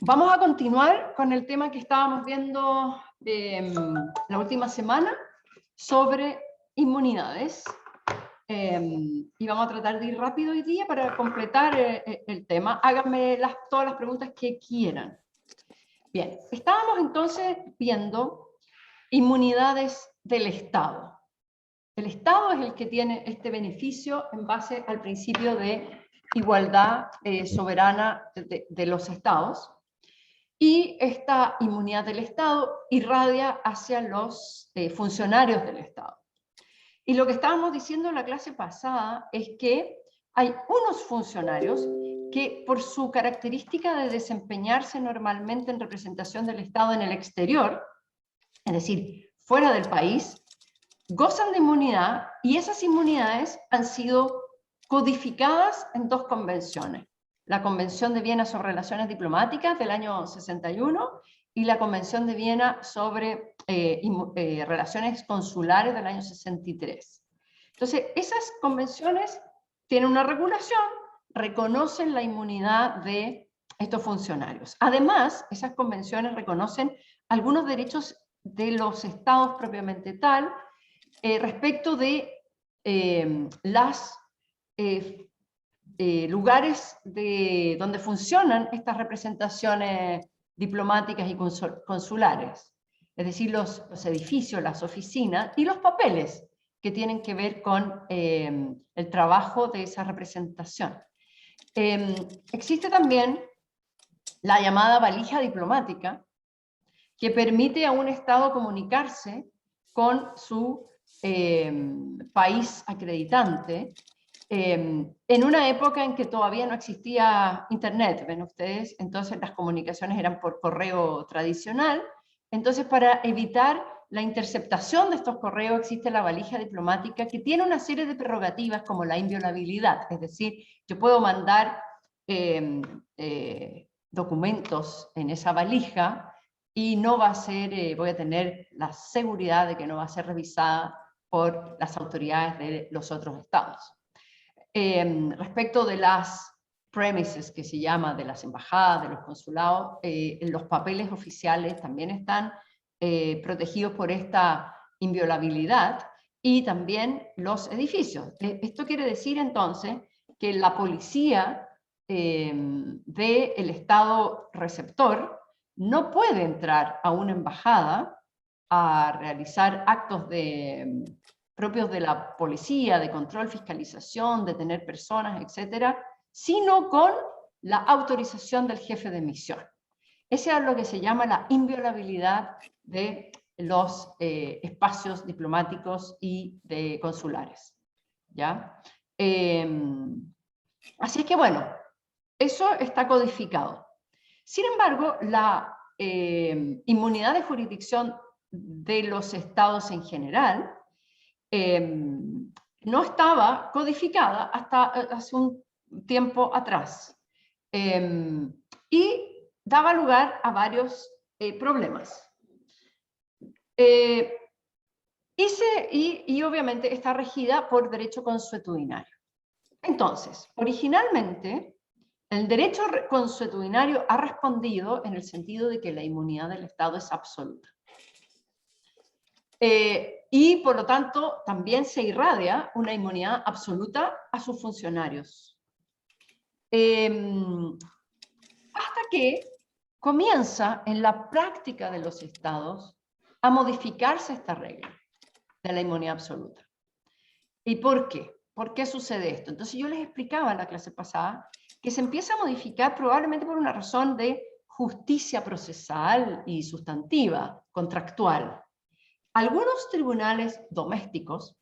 Vamos a continuar con el tema que estábamos viendo la última semana sobre inmunidades. Y vamos a tratar de ir rápido hoy día para completar el tema. Háganme todas las preguntas que quieran. Bien, estábamos entonces viendo inmunidades del Estado. El Estado es el que tiene este beneficio en base al principio de igualdad soberana de los Estados. Y esta inmunidad del Estado irradia hacia los funcionarios del Estado. Y lo que estábamos diciendo en la clase pasada es que hay unos funcionarios que por su característica de desempeñarse normalmente en representación del Estado en el exterior, es decir, fuera del país, gozan de inmunidad, y esas inmunidades han sido codificadas en dos convenciones. La Convención de Viena sobre Relaciones Diplomáticas del año 61 y la Convención de Viena sobre Relaciones Consulares del año 63. Entonces, esas convenciones tienen una regulación, reconocen la inmunidad de estos funcionarios. Además, esas convenciones reconocen algunos derechos de los estados propiamente tal, respecto de las lugares donde funcionan estas representaciones diplomáticas y consulares, es decir, los edificios, las oficinas y los papeles que tienen que ver con el trabajo de esa representación. Existe también la llamada valija diplomática, que permite a un Estado comunicarse con su país acreditante, en una época en que todavía no existía Internet, ven ustedes, entonces las comunicaciones eran por correo tradicional. Entonces, para evitar la interceptación de estos correos existe la valija diplomática, que tiene una serie de prerrogativas como la inviolabilidad, es decir, yo puedo mandar documentos en esa valija y no va a ser, voy a tener la seguridad de que no va a ser revisada por las autoridades de los otros estados. Respecto de las premises, que se llama, de las embajadas, de los consulados, los papeles oficiales también están protegidos por esta inviolabilidad, y también los edificios. Esto quiere decir entonces que la policía del estado receptor no puede entrar a una embajada a realizar actos propios de la policía, de control, fiscalización, detener personas, etcétera, sino con la autorización del jefe de misión. Ese es lo que se llama la inviolabilidad de los espacios diplomáticos y consulares, ¿ya? Así es que, bueno, eso está codificado. Sin embargo, la inmunidad de jurisdicción de los estados en general no estaba codificada hasta hace un tiempo atrás, y daba lugar a varios problemas. Y obviamente está regida por derecho consuetudinario. Entonces, originalmente, el derecho consuetudinario ha respondido en el sentido de que la inmunidad del Estado es absoluta. Y por lo tanto también se irradia una inmunidad absoluta a sus funcionarios. Hasta que comienza en la práctica de los estados a modificarse esta regla de la inmunidad absoluta. ¿Y por qué? ¿Por qué sucede esto? Entonces yo les explicaba en la clase pasada que se empieza a modificar probablemente por una razón de justicia procesal y sustantiva, contractual. Algunos tribunales domésticos,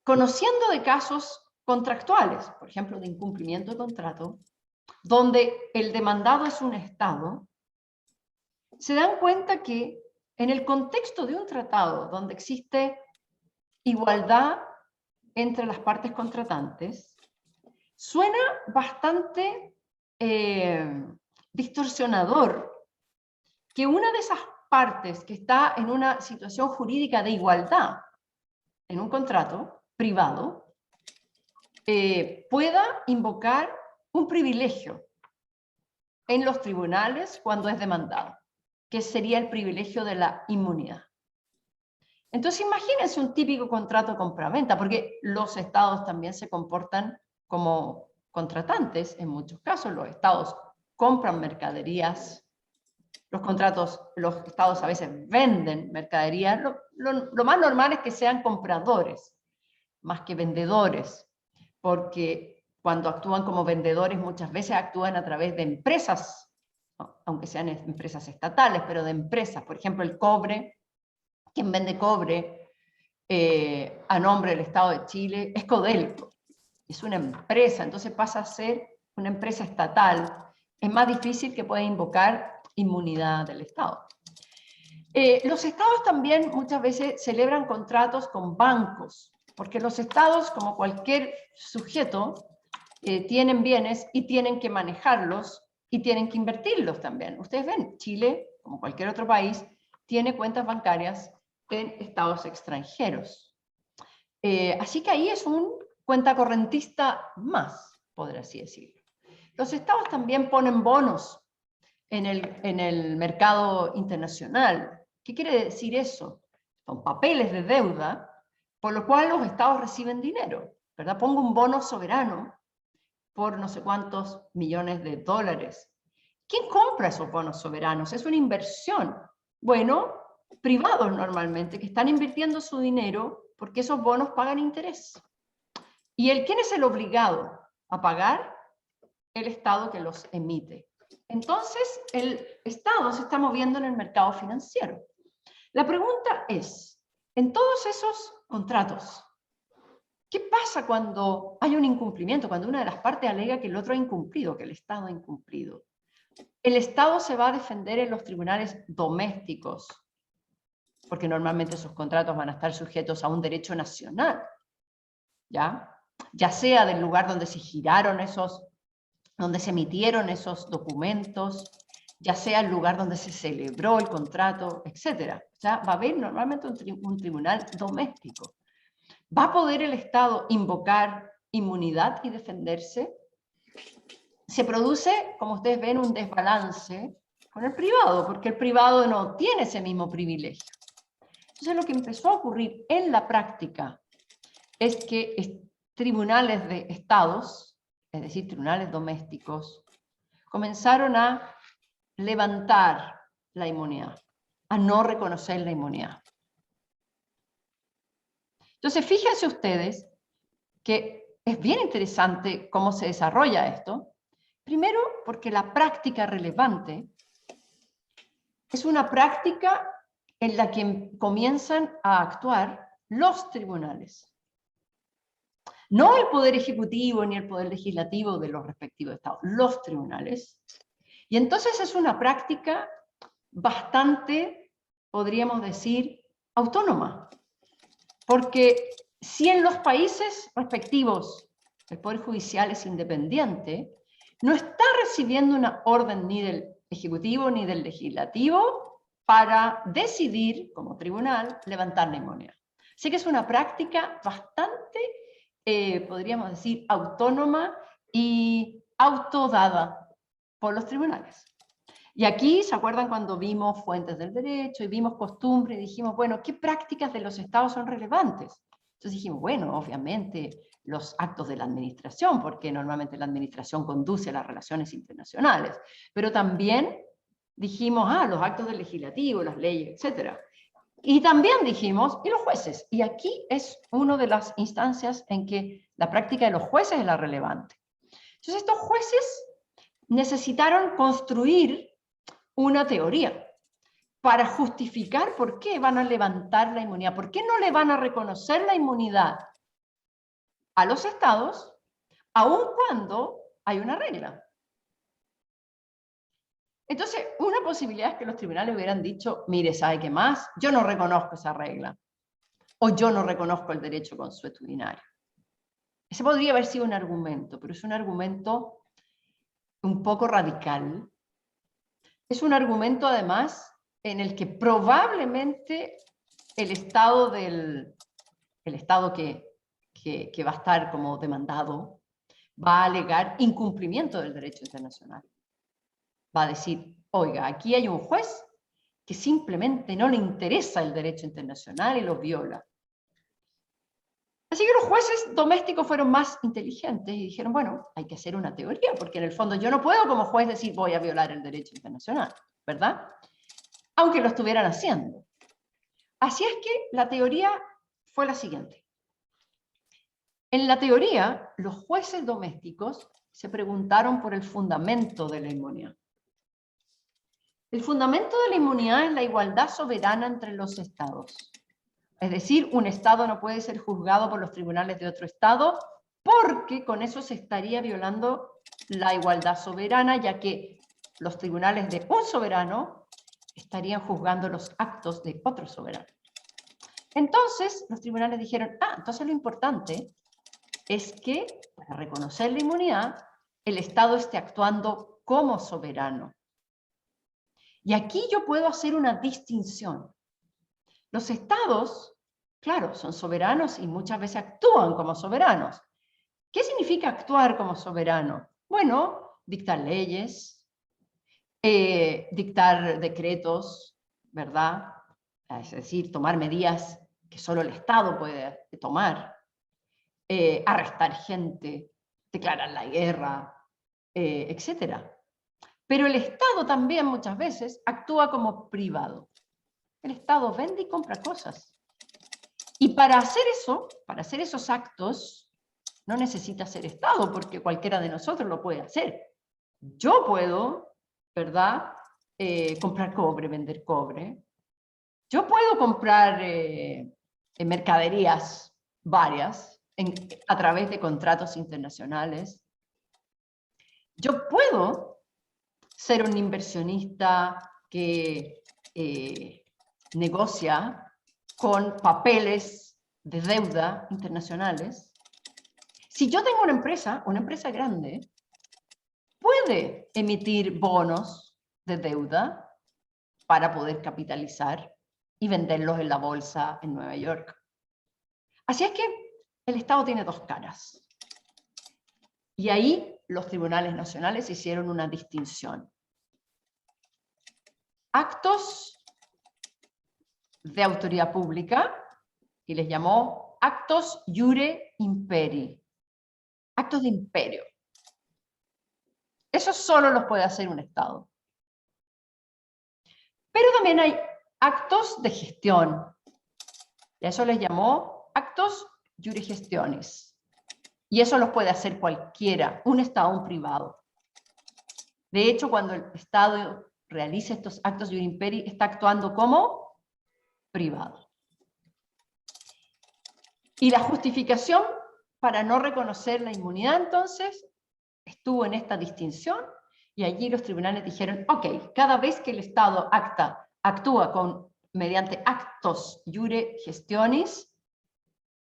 conociendo de casos contractuales, por ejemplo, de incumplimiento de contrato, donde el demandado es un Estado, se dan cuenta que en el contexto de un tratado donde existe igualdad entre las partes contratantes, suena bastante distorsionador que una de esas partes que está en una situación jurídica de igualdad en un contrato privado pueda invocar un privilegio en los tribunales cuando es demandado, que sería el privilegio de la inmunidad. Entonces imagínense un típico contrato compraventa, porque los estados también se comportan como contratantes en muchos casos. Los estados compran mercaderías, los estados a veces venden mercaderías. Lo más normal es que sean compradores, más que vendedores, porque cuando actúan como vendedores muchas veces actúan a través de empresas, aunque sean empresas estatales, pero de empresas. Por ejemplo, el cobre. Quien vende cobre a nombre del Estado de Chile es Codelco. Es una empresa, entonces pasa a ser una empresa estatal. Es más difícil que pueda invocar inmunidad del Estado. Los estados también muchas veces celebran contratos con bancos, porque los estados, como cualquier sujeto, tienen bienes y tienen que manejarlos y tienen que invertirlos también. Ustedes ven, Chile, como cualquier otro país, tiene cuentas bancarias en estados extranjeros. Así que ahí es un cuentacorrentista más, podría así decirlo. Los estados también ponen bonos en el mercado internacional. ¿Qué quiere decir eso? Son papeles de deuda, por lo cual los estados reciben dinero, ¿verdad? Pongo un bono soberano por no sé cuántos millones de dólares. ¿Quién compra esos bonos soberanos? Es una inversión. Bueno, privados normalmente, que están invirtiendo su dinero porque esos bonos pagan interés. ¿Y quién es el obligado a pagar? El Estado que los emite. Entonces, el Estado se está moviendo en el mercado financiero. La pregunta es, en todos esos contratos, ¿qué pasa cuando hay un incumplimiento? Cuando una de las partes alega que el otro ha incumplido, que el Estado ha incumplido. El Estado se va a defender en los tribunales domésticos, porque normalmente esos contratos van a estar sujetos a un derecho nacional, ya sea del lugar donde se giraron donde se emitieron esos documentos, ya sea el lugar donde se celebró el contrato, etc. O sea, va a haber normalmente un tribunal doméstico. ¿Va a poder el Estado invocar inmunidad y defenderse? Se produce, como ustedes ven, un desbalance con el privado, porque el privado no tiene ese mismo privilegio. Entonces lo que empezó a ocurrir en la práctica es que tribunales de estados, es decir, tribunales domésticos, comenzaron a levantar la inmunidad, a no reconocer la inmunidad. Entonces, fíjense ustedes que es bien interesante cómo se desarrolla esto. Primero, porque la práctica relevante es una práctica en la que comienzan a actuar los tribunales. No el Poder Ejecutivo ni el Poder Legislativo de los respectivos estados, los tribunales. Y entonces es una práctica bastante, podríamos decir, autónoma. Porque si en los países respectivos el Poder Judicial es independiente, no está recibiendo una orden ni del Ejecutivo ni del Legislativo para decidir, como tribunal, levantar la inmunidad. Así que es una práctica bastante, podríamos decir, autónoma y autodada por los tribunales. Y aquí, ¿se acuerdan cuando vimos fuentes del derecho y vimos costumbres y dijimos, bueno, ¿qué prácticas de los estados son relevantes? Entonces dijimos, bueno, obviamente los actos de la administración, porque normalmente la administración conduce a las relaciones internacionales, pero también dijimos, los actos del legislativo, las leyes, etc. Y también dijimos, y los jueces, y aquí es una de las instancias en que la práctica de los jueces es la relevante. Entonces estos jueces necesitaron construir una teoría para justificar por qué van a levantar la inmunidad, por qué no le van a reconocer la inmunidad a los estados, aun cuando hay una regla. Entonces, una posibilidad es que los tribunales hubieran dicho, mire, ¿sabe qué más? Yo no reconozco esa regla, o yo no reconozco el derecho consuetudinario. Ese podría haber sido un argumento, pero es un argumento un poco radical. Es un argumento, además, en el que probablemente el Estado que va a estar como demandado va a alegar incumplimiento del derecho internacional. va a decir, oiga, aquí hay un juez que simplemente no le interesa el derecho internacional y lo viola. Así que los jueces domésticos fueron más inteligentes y dijeron, bueno, hay que hacer una teoría, porque en el fondo yo no puedo como juez decir voy a violar el derecho internacional, ¿verdad? Aunque lo estuvieran haciendo. Así es que la teoría fue la siguiente. En la teoría, los jueces domésticos se preguntaron por el fundamento de la inmunidad. El fundamento de la inmunidad es la igualdad soberana entre los estados. Es decir, un estado no puede ser juzgado por los tribunales de otro estado porque con eso se estaría violando la igualdad soberana, ya que los tribunales de un soberano estarían juzgando los actos de otro soberano. Entonces, los tribunales dijeron, entonces lo importante es que, para reconocer la inmunidad, el Estado esté actuando como soberano. Y aquí yo puedo hacer una distinción. Los estados, claro, son soberanos y muchas veces actúan como soberanos. ¿Qué significa actuar como soberano? Bueno, dictar leyes, dictar decretos, ¿verdad? Es decir, tomar medidas que solo el Estado puede tomar, arrestar gente, declarar la guerra, etc. Pero el Estado también muchas veces actúa como privado. El Estado vende y compra cosas. Y para hacer eso, para hacer esos actos, no necesita ser Estado, porque cualquiera de nosotros lo puede hacer. Yo puedo, ¿verdad?, comprar cobre, vender cobre. Yo puedo comprar mercaderías varias a través de contratos internacionales. Yo puedo ser un inversionista que negocia con papeles de deuda internacionales. Si yo tengo una empresa grande, puede emitir bonos de deuda para poder capitalizar y venderlos en la bolsa en Nueva York. Así es que el Estado tiene dos caras. Y ahí los tribunales nacionales hicieron una distinción. Actos de autoridad pública, y les llamó actos iure imperi, actos de imperio. Eso solo los puede hacer un Estado. Pero también hay actos de gestión, y a eso les llamó actos iure gestionis. Y eso los puede hacer cualquiera, un Estado o un privado. De hecho, cuando el Estado realiza estos actos iure imperi, está actuando como privado. Y la justificación para no reconocer la inmunidad, entonces, estuvo en esta distinción, y allí los tribunales dijeron, ok, cada vez que el Estado actúa mediante actos iure gestionis,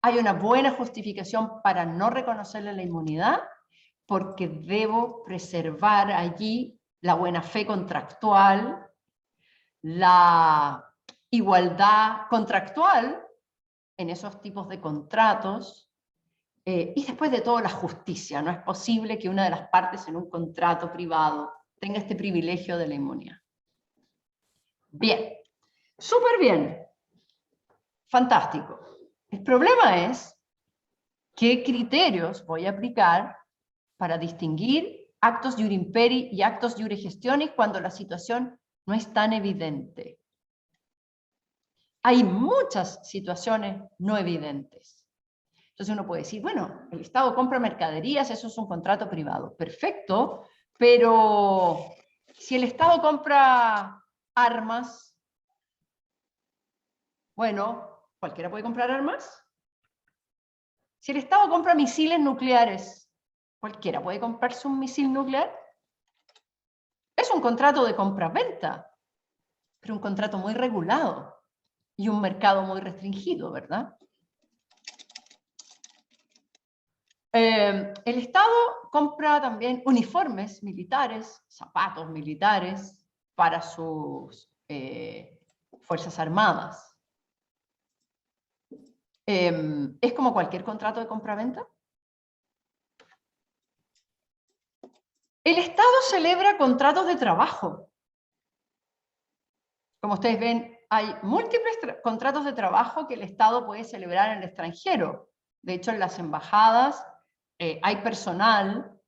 hay una buena justificación para no reconocerle la inmunidad, porque debo preservar allí la buena fe contractual, la igualdad contractual en esos tipos de contratos, y después de todo la justicia. No es posible que una de las partes en un contrato privado tenga este privilegio de la inmunidad. Bien, súper bien, fantástico. El problema es qué criterios voy a aplicar para distinguir actos iure imperi y actos iure gestionis cuando la situación no es tan evidente. Hay muchas situaciones no evidentes. Entonces uno puede decir, bueno, el Estado compra mercaderías, eso es un contrato privado. Perfecto, pero si el Estado compra armas, bueno, ¿cualquiera puede comprar armas? Si el Estado compra misiles nucleares, ¿cualquiera puede comprarse un misil nuclear? Es un contrato de compra-venta, pero un contrato muy regulado y un mercado muy restringido, ¿verdad? El Estado compra también uniformes militares, zapatos militares para sus fuerzas armadas. ¿Es como cualquier contrato de compra-venta? El Estado celebra contratos de trabajo. Como ustedes ven, hay múltiples contratos de trabajo que el Estado puede celebrar en el extranjero. De hecho, en las embajadas hay personal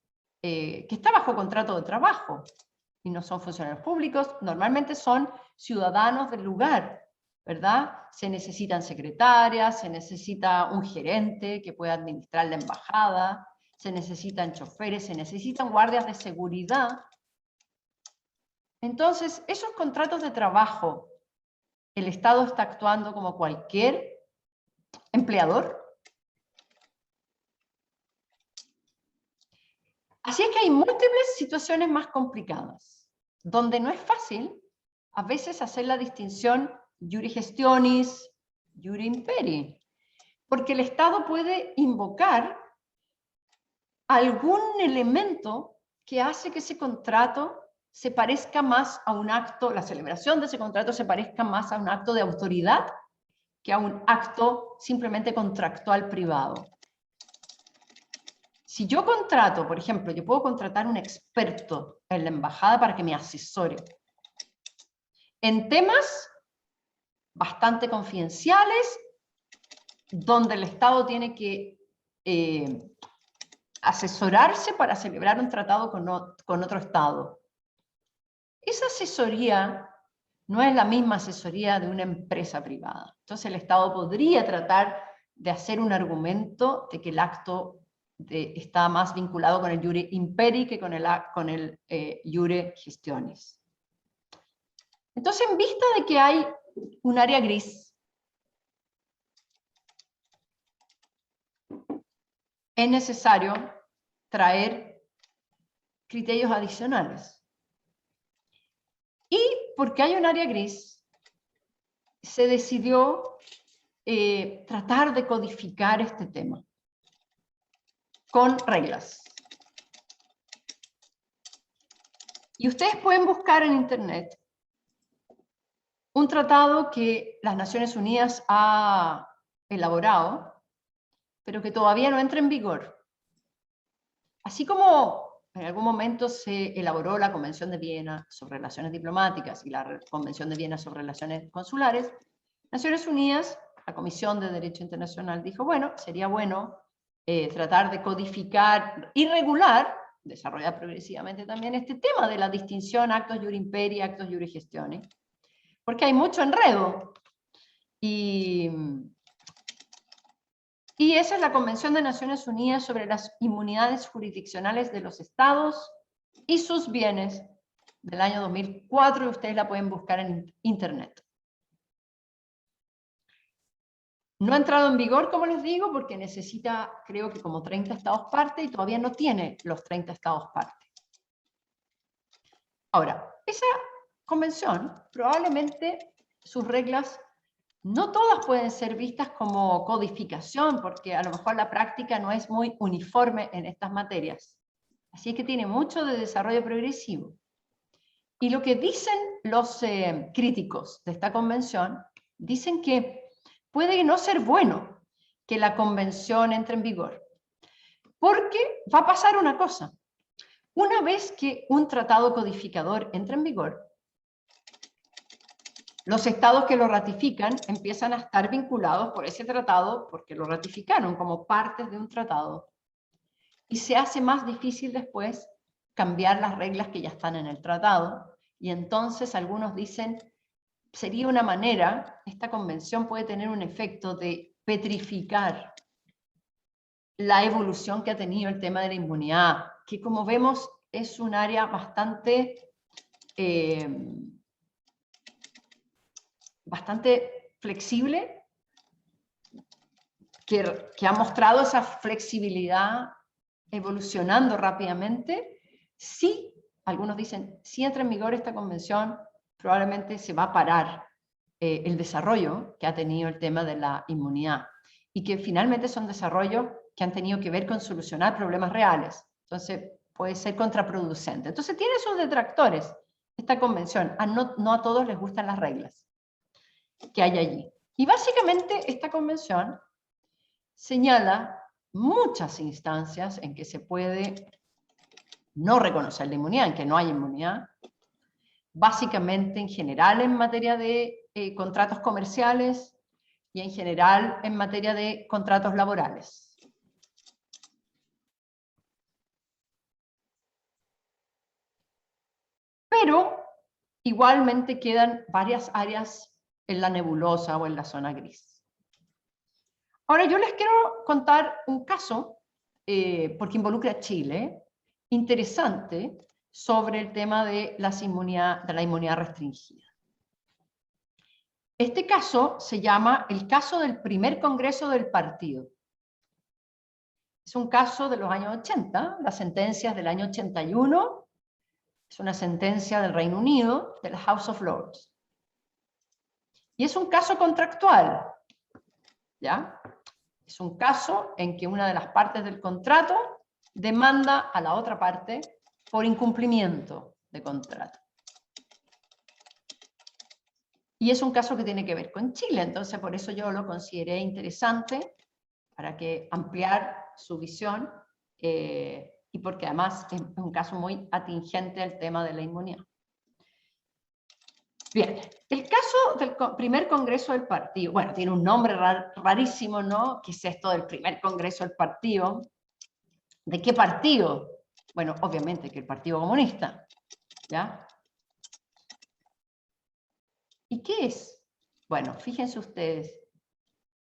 que está bajo contrato de trabajo y no son funcionarios públicos, normalmente son ciudadanos del lugar, ¿verdad? Se necesitan secretarias, se necesita un gerente que pueda administrar la embajada, se necesitan choferes, se necesitan guardias de seguridad. Entonces, esos contratos de trabajo, el Estado está actuando como cualquier empleador. Así es que hay múltiples situaciones más complicadas, donde no es fácil a veces hacer la distinción iure gestionis, iure imperi, porque el Estado puede invocar algún elemento que hace que ese contrato se parezca más a un acto, la celebración de ese contrato se parezca más a un acto de autoridad que a un acto simplemente contractual privado. Si yo contrato, por ejemplo, yo puedo contratar un experto en la embajada para que me asesore en temas bastante confidenciales, donde el Estado tiene que asesorarse para celebrar un tratado con otro Estado. Esa asesoría no es la misma asesoría de una empresa privada. Entonces el Estado podría tratar de hacer un argumento de que el acto está más vinculado con el iure imperi que con el iure gestionis. Entonces, en vista de que hay un área gris, es necesario traer criterios adicionales. Y porque hay un área gris, se decidió tratar de codificar este tema con reglas. Y ustedes pueden buscar en Internet un tratado que las Naciones Unidas ha elaborado, pero que todavía no entra en vigor. Así como en algún momento se elaboró la Convención de Viena sobre relaciones diplomáticas y la Convención de Viena sobre relaciones consulares, Naciones Unidas, la Comisión de Derecho Internacional, dijo, bueno, sería bueno tratar de codificar y regular, desarrollar progresivamente también este tema de la distinción actos iure imperi, actos iure gestionis, porque hay mucho enredo. Y esa es la Convención de Naciones Unidas sobre las inmunidades jurisdiccionales de los estados y sus bienes del año 2004, y ustedes la pueden buscar en Internet. No ha entrado en vigor, como les digo, porque necesita, creo que como 30 estados parte, y todavía no tiene los 30 estados parte. Ahora, esa convención, probablemente sus reglas, no todas pueden ser vistas como codificación, porque a lo mejor la práctica no es muy uniforme en estas materias. Así es que tiene mucho de desarrollo progresivo. Y lo que dicen los críticos de esta convención, dicen que puede no ser bueno que la convención entre en vigor, porque va a pasar una cosa. Una vez que un tratado codificador entra en vigor, los estados que lo ratifican empiezan a estar vinculados por ese tratado porque lo ratificaron como partes de un tratado. Y se hace más difícil después cambiar las reglas que ya están en el tratado. Y entonces algunos dicen, sería una manera, esta convención puede tener un efecto de petrificar la evolución que ha tenido el tema de la inmunidad, que como vemos es un área bastante flexible, que ha mostrado esa flexibilidad evolucionando rápidamente. Sí, algunos dicen, si entra en vigor esta convención, probablemente se va a parar el desarrollo que ha tenido el tema de la inmunidad, y que finalmente son desarrollos que han tenido que ver con solucionar problemas reales. Entonces puede ser contraproducente. Entonces tiene sus detractores esta convención. No a todos les gustan las reglas que hay allí. Y básicamente esta convención señala muchas instancias en que se puede no reconocer la inmunidad, en que no hay inmunidad, básicamente en general en materia de contratos comerciales y en general en materia de contratos laborales. Pero igualmente quedan varias áreas en la nebulosa o en la zona gris. Ahora yo les quiero contar un caso, porque involucra a Chile, interesante, sobre el tema de la inmunidad restringida. Este caso se llama el caso del primer congreso del partido. Es un caso de los años 80, las sentencias del año 81, es una sentencia del Reino Unido, de la House of Lords. Y es un caso contractual, ¿ya? Es un caso en que una de las partes del contrato demanda a la otra parte por incumplimiento de contrato. Y es un caso que tiene que ver con Chile, entonces por eso yo lo consideré interesante para que ampliar su visión y porque además es un caso muy atingente al tema de la inmunidad. Bien, el caso del primer congreso del partido, bueno, tiene un nombre rarísimo, ¿no? ¿Qué es esto del primer congreso del partido? ¿De qué partido? Bueno, obviamente que el Partido Comunista, ¿ya? ¿Y qué es? Bueno, fíjense ustedes,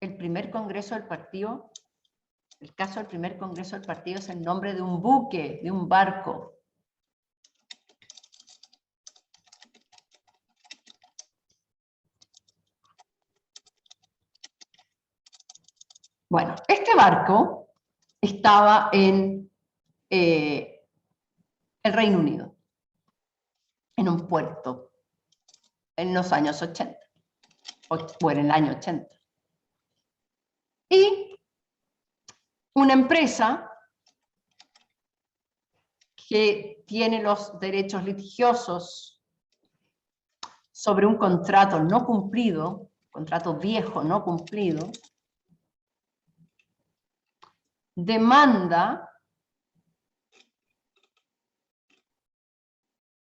el primer congreso del partido, el caso del primer congreso del partido es el nombre de un buque, de un barco. Bueno, este barco estaba en el Reino Unido, en un puerto, en los años 80, o en el año 80. Y una empresa que tiene los derechos litigiosos sobre un contrato no cumplido, contrato viejo no cumplido, demanda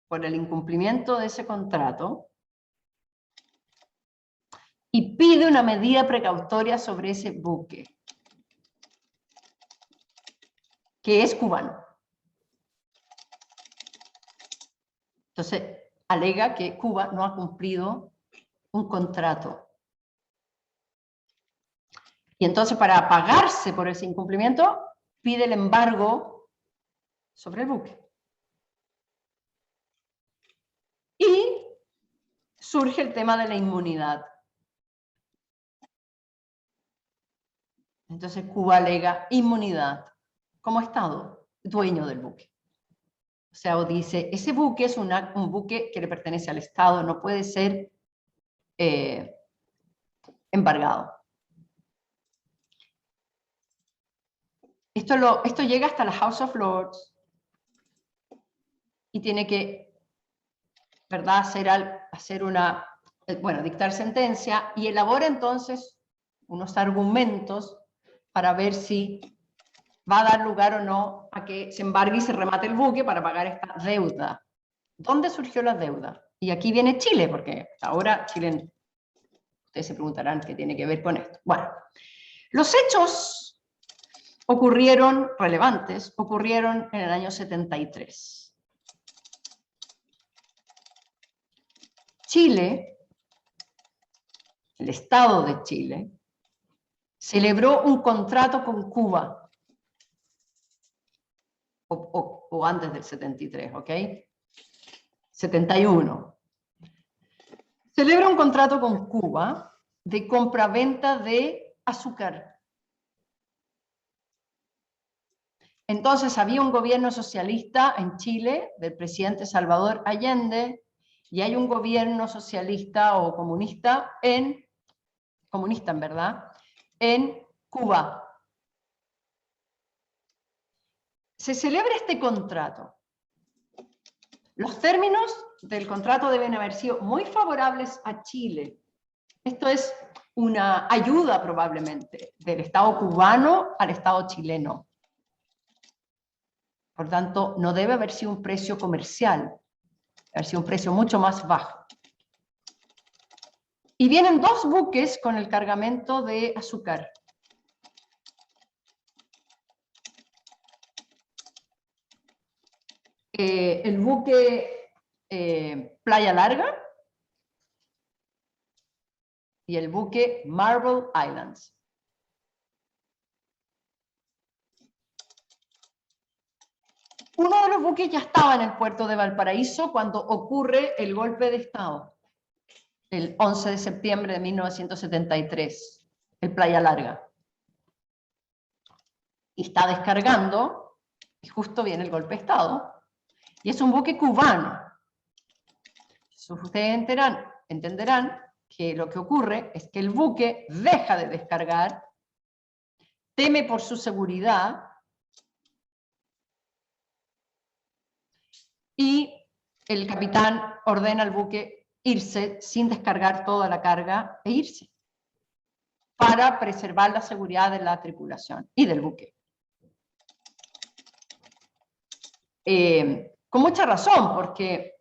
por el incumplimiento de ese contrato y pide una medida precautoria sobre ese buque, que es cubano. Entonces, alega que Cuba no ha cumplido un contrato. Y entonces, para pagarse por ese incumplimiento, pide el embargo sobre el buque. Y surge el tema de la inmunidad. Entonces Cuba alega inmunidad como Estado, dueño del buque. O sea, o dice, ese buque es un buque que le pertenece al Estado, no puede ser embargado. Esto llega hasta la House of Lords y tiene que, ¿verdad?, dictar sentencia y elabora entonces unos argumentos para ver si va a dar lugar o no a que se embargue y se remate el buque para pagar esta deuda. ¿Dónde surgió la deuda? Y aquí viene Chile, porque ahora Chile, ustedes se preguntarán qué tiene que ver con esto. Bueno, los hechos relevantes, ocurrieron en el año 73. Chile, el Estado de Chile, celebró un contrato con Cuba, o antes del 73, ¿ok? 71. Celebra un contrato con Cuba de compraventa de azúcar. Entonces había un gobierno socialista en Chile, del presidente Salvador Allende, y hay un gobierno socialista o comunista en verdad, en Cuba. Se celebra este contrato. Los términos del contrato deben haber sido muy favorables a Chile. Esto es una ayuda probablemente del Estado cubano al Estado chileno. Por tanto, no debe haber sido un precio comercial, debe haber sido un precio mucho más bajo. Y vienen 2 buques con el cargamento de azúcar. El buque Playa Larga y el buque Marble Islands. Uno de los buques ya estaba en el puerto de Valparaíso cuando ocurre el golpe de Estado, el 11 de septiembre de 1973, el Playa Larga. Y está descargando, y justo viene el golpe de Estado, y es un buque cubano. Ustedes entenderán que lo que ocurre es que el buque deja de descargar, teme por su seguridad, y el capitán ordena al buque irse sin descargar toda la carga e irse, para preservar la seguridad de la tripulación y del buque. Con mucha razón, porque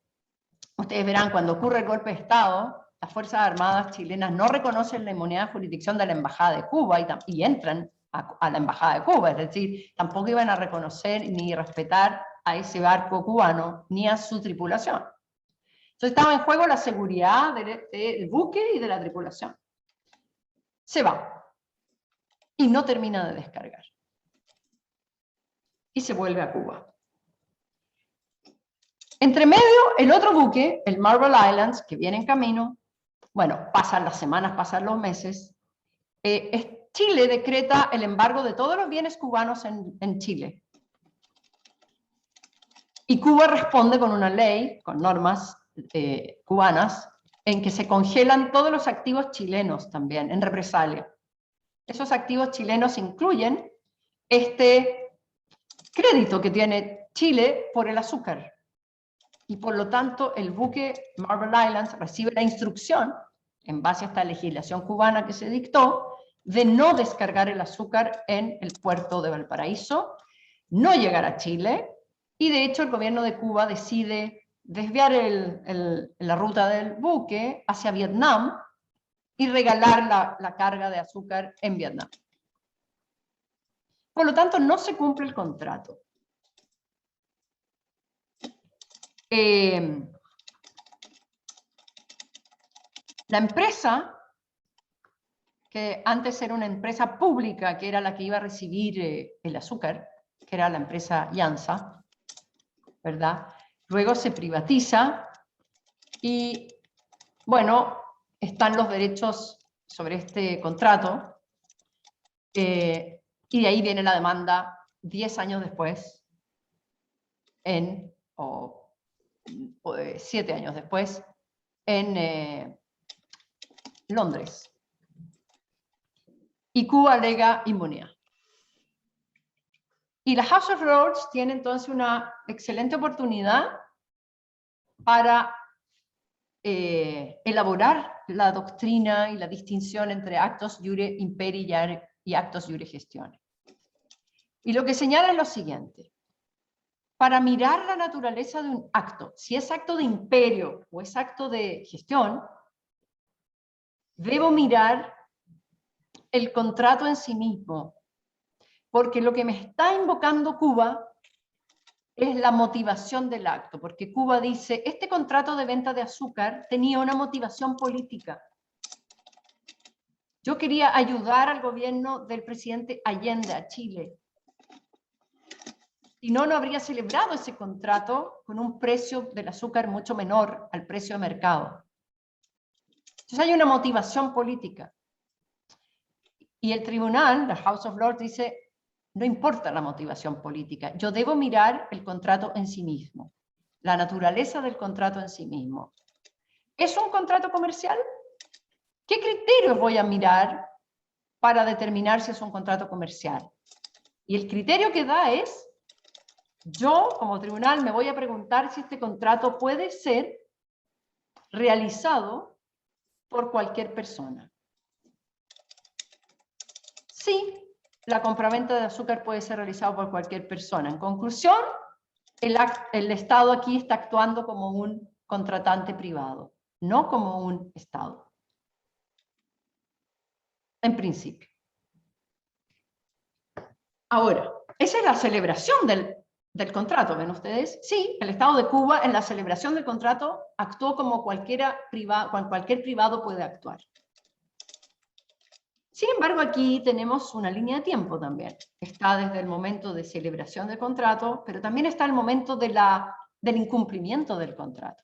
ustedes verán, cuando ocurre el golpe de Estado, las Fuerzas Armadas chilenas no reconocen la inmunidad de jurisdicción de la Embajada de Cuba y entran a la Embajada de Cuba, es decir, tampoco iban a reconocer ni respetar a ese barco cubano ni a su tripulación. Entonces estaba en juego la seguridad del buque y de la tripulación. Se va y no termina de descargar. Y se vuelve a Cuba. Entre medio, el otro buque, el Marble Islands, que viene en camino, bueno, pasan las semanas, pasan los meses, Chile decreta el embargo de todos los bienes cubanos en Chile. Y Cuba responde con una ley, con normas cubanas, en que se congelan todos los activos chilenos también, en represalia. Esos activos chilenos incluyen este crédito que tiene Chile por el azúcar. Y por lo tanto, el buque Marble Islands recibe la instrucción, en base a esta legislación cubana que se dictó, de no descargar el azúcar en el puerto de Valparaíso, no llegar a Chile, y de hecho el gobierno de Cuba decide desviar la ruta del buque hacia Vietnam y regalar la carga de azúcar en Vietnam. Por lo tanto, no se cumple el contrato. La empresa, que antes era una empresa pública, que era la que iba a recibir el azúcar, que era la empresa Yansa, ¿verdad? Luego se privatiza y, bueno, están los derechos sobre este contrato, y de ahí viene la demanda 10 años después, o 7 años después, en Londres. Y Cuba alega inmunidad. Y la House of Lords tiene entonces una excelente oportunidad para elaborar la doctrina y la distinción entre actos iure imperi y actos iure gestione. Y lo que señala es lo siguiente. Para mirar la naturaleza de un acto, si es acto de imperio o es acto de gestión, debo mirar el contrato en sí mismo, porque lo que me está invocando Cuba es la motivación del acto, porque Cuba dice, este contrato de venta de azúcar tenía una motivación política. Yo quería ayudar al gobierno del presidente Allende a Chile. Si no, no habría celebrado ese contrato con un precio del azúcar mucho menor al precio de mercado. Entonces hay una motivación política. Y el tribunal, la House of Lords, dice, no importa la motivación política, yo debo mirar el contrato en sí mismo, la naturaleza del contrato en sí mismo. ¿Es un contrato comercial? ¿Qué criterios voy a mirar para determinar si es un contrato comercial? Y el criterio que da es, yo como tribunal me voy a preguntar si este contrato puede ser realizado por cualquier persona. Sí, la compraventa de azúcar puede ser realizada por cualquier persona. En conclusión, el Estado aquí está actuando como un contratante privado, no como un Estado. En principio. Ahora, esa es la celebración del contrato, ¿ven ustedes? Sí, el Estado de Cuba en la celebración del contrato actuó como cualquier privado puede actuar. Sin embargo, aquí tenemos una línea de tiempo también. Está desde el momento de celebración del contrato, pero también está el momento del incumplimiento del contrato.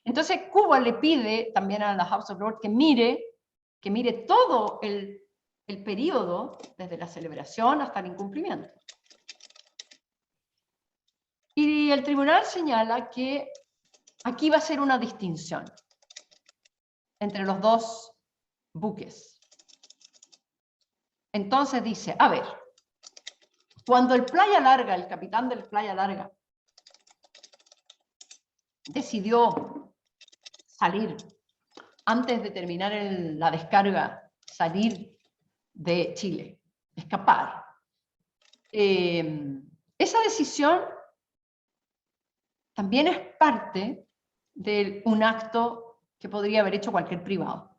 Entonces, Cuba le pide también a la House of Lords que mire todo el periodo, desde la celebración hasta el incumplimiento. Y el tribunal señala que aquí va a ser una distinción entre los dos buques. Entonces dice, a ver, cuando el Playa Larga, el capitán del Playa Larga, decidió salir, antes de terminar la descarga, salir de Chile, escapar. Esa decisión también es parte de un acto que podría haber hecho cualquier privado.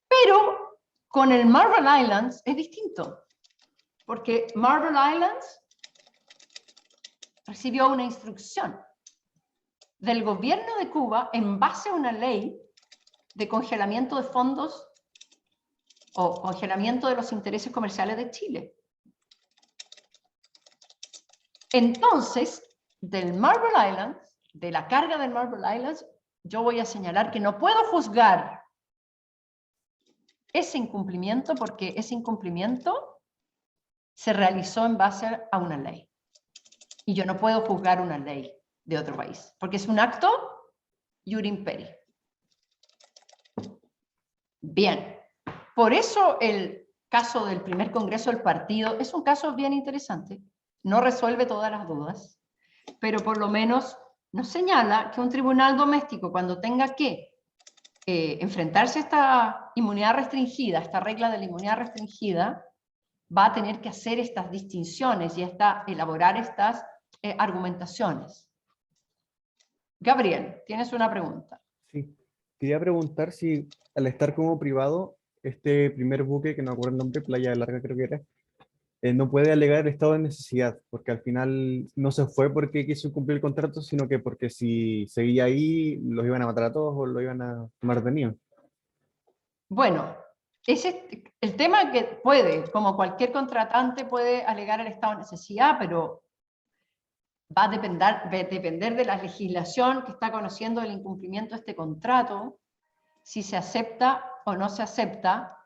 Pero con el Marble Islands es distinto, porque Marble Islands recibió una instrucción del gobierno de Cuba en base a una ley de congelamiento de fondos o congelamiento de los intereses comerciales de Chile. Entonces, del Marble Islands, de la carga del Marble Islands, yo voy a señalar que no puedo juzgar ese incumplimiento porque ese incumplimiento se realizó en base a una ley. Y yo no puedo juzgar una ley de otro país, porque es un acto iure imperi. Bien, por eso el caso del primer congreso del partido es un caso bien interesante. No resuelve todas las dudas, pero por lo menos nos señala que un tribunal doméstico, cuando tenga que enfrentarse a esta inmunidad restringida, esta regla de la inmunidad restringida, va a tener que hacer estas distinciones y elaborar estas argumentaciones. Gabriel, tienes una pregunta. Sí, quería preguntar si al estar como privado, este primer buque, que no me acuerdo el nombre, Playa Larga creo que era, no puede alegar estado de necesidad, porque al final no se fue porque quiso cumplir el contrato, sino que porque si seguía ahí, los iban a matar a todos o lo iban a tomar detenido. Bueno, el tema que puede, como cualquier contratante, puede alegar el estado de necesidad, pero va a depender de la legislación que está conociendo el incumplimiento de este contrato, si se acepta o no se acepta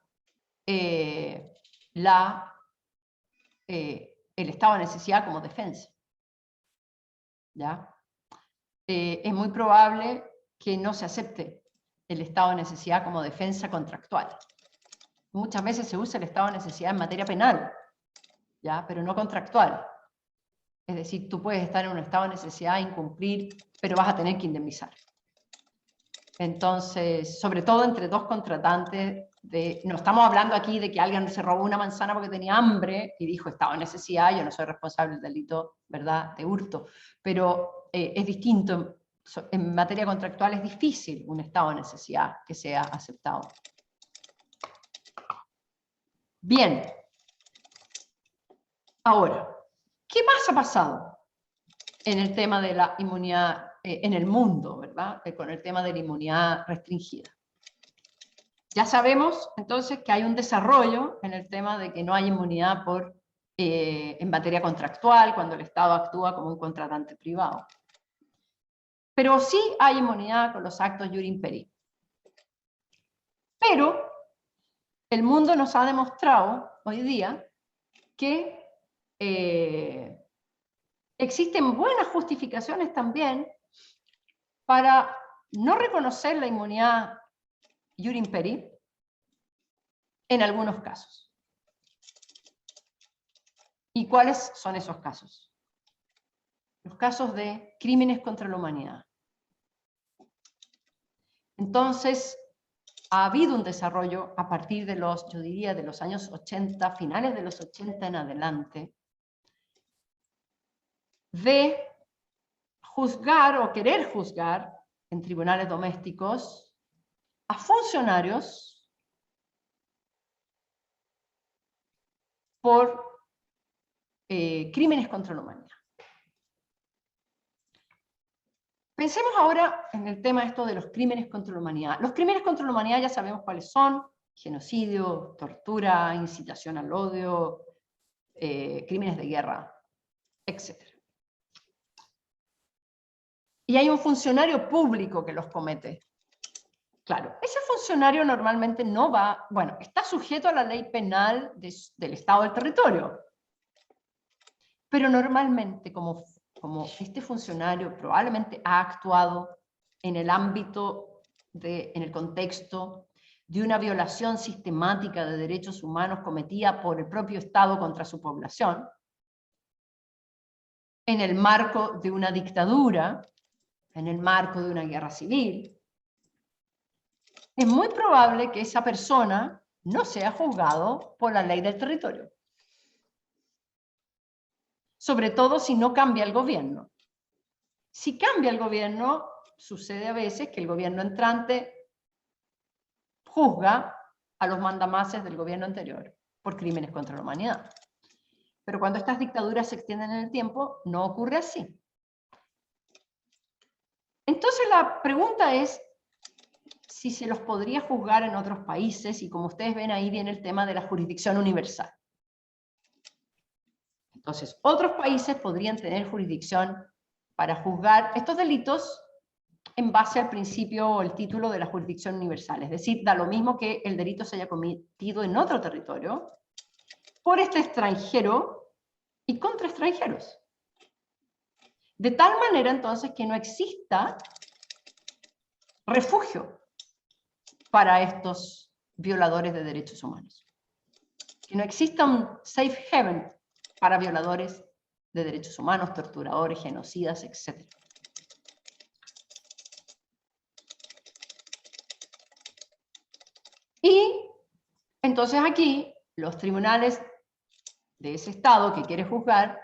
el estado de necesidad como defensa. ¿Ya? Es muy probable que no se acepte el estado de necesidad como defensa contractual. Muchas veces se usa el estado de necesidad en materia penal, ¿ya? Pero no contractual. Es decir, tú puedes estar en un estado de necesidad, incumplir, pero vas a tener que indemnizar. Entonces, sobre todo entre dos contratantes, no estamos hablando aquí de que alguien se robó una manzana porque tenía hambre y dijo estado de necesidad, yo no soy responsable del delito, ¿verdad?, de hurto, pero es distinto, en materia contractual es difícil un estado de necesidad que sea aceptado. Bien. Ahora, ¿qué más ha pasado en el tema de la inmunidad en el mundo, ¿verdad? Con el tema de la inmunidad restringida. Ya sabemos entonces que hay un desarrollo en el tema de que no hay inmunidad en materia contractual cuando el Estado actúa como un contratante privado. Pero sí hay inmunidad con los actos iure imperi. Pero el mundo nos ha demostrado hoy día que existen buenas justificaciones también para no reconocer la inmunidad iure imperi en algunos casos. ¿Y cuáles son esos casos? Los casos de crímenes contra la humanidad. Entonces, ha habido un desarrollo a partir de los, yo diría, de los años 80, finales de los 80 en adelante, de juzgar o querer juzgar en tribunales domésticos a funcionarios por crímenes contra la humanidad. Pensemos ahora en el tema esto de los crímenes contra la humanidad. Los crímenes contra la humanidad ya sabemos cuáles son: genocidio, tortura, incitación al odio, crímenes de guerra, etc. Y hay un funcionario público que los comete. Claro, ese funcionario normalmente no va, bueno, está sujeto a la ley penal del Estado del territorio, pero normalmente como este funcionario probablemente ha actuado en el ámbito, en el contexto de una violación sistemática de derechos humanos cometida por el propio Estado contra su población, en el marco de una dictadura, en el marco de una guerra civil, es muy probable que esa persona no sea juzgado por la ley del territorio. Sobre todo si no cambia el gobierno. Si cambia el gobierno, sucede a veces que el gobierno entrante juzga a los mandamases del gobierno anterior por crímenes contra la humanidad. Pero cuando estas dictaduras se extienden en el tiempo, no ocurre así. Entonces la pregunta es si se los podría juzgar en otros países, y como ustedes ven ahí viene el tema de la jurisdicción universal. Entonces, otros países podrían tener jurisdicción para juzgar estos delitos en base al principio o el título de la jurisdicción universal. Es decir, da lo mismo que el delito se haya cometido en otro territorio, por este extranjero y contra extranjeros. De tal manera, entonces, que no exista refugio para estos violadores de derechos humanos. Que no exista un safe haven para violadores de derechos humanos, torturadores, genocidas, etc. Y entonces aquí los tribunales de ese Estado que quiere juzgar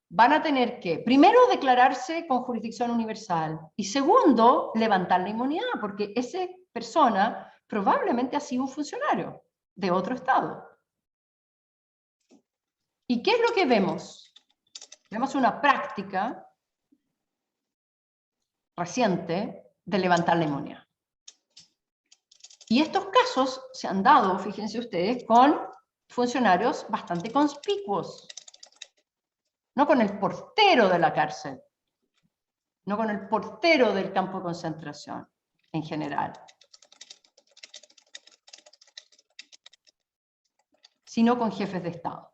van a tener que, primero, declararse con jurisdicción universal y segundo, levantar la inmunidad, porque esa persona probablemente ha sido un funcionario de otro Estado. ¿Y qué es lo que vemos? Vemos una práctica reciente de levantar la inmunidad. Y estos casos se han dado, fíjense ustedes, con funcionarios bastante conspicuos. No con el portero de la cárcel, no con el portero del campo de concentración en general, sino con jefes de Estado.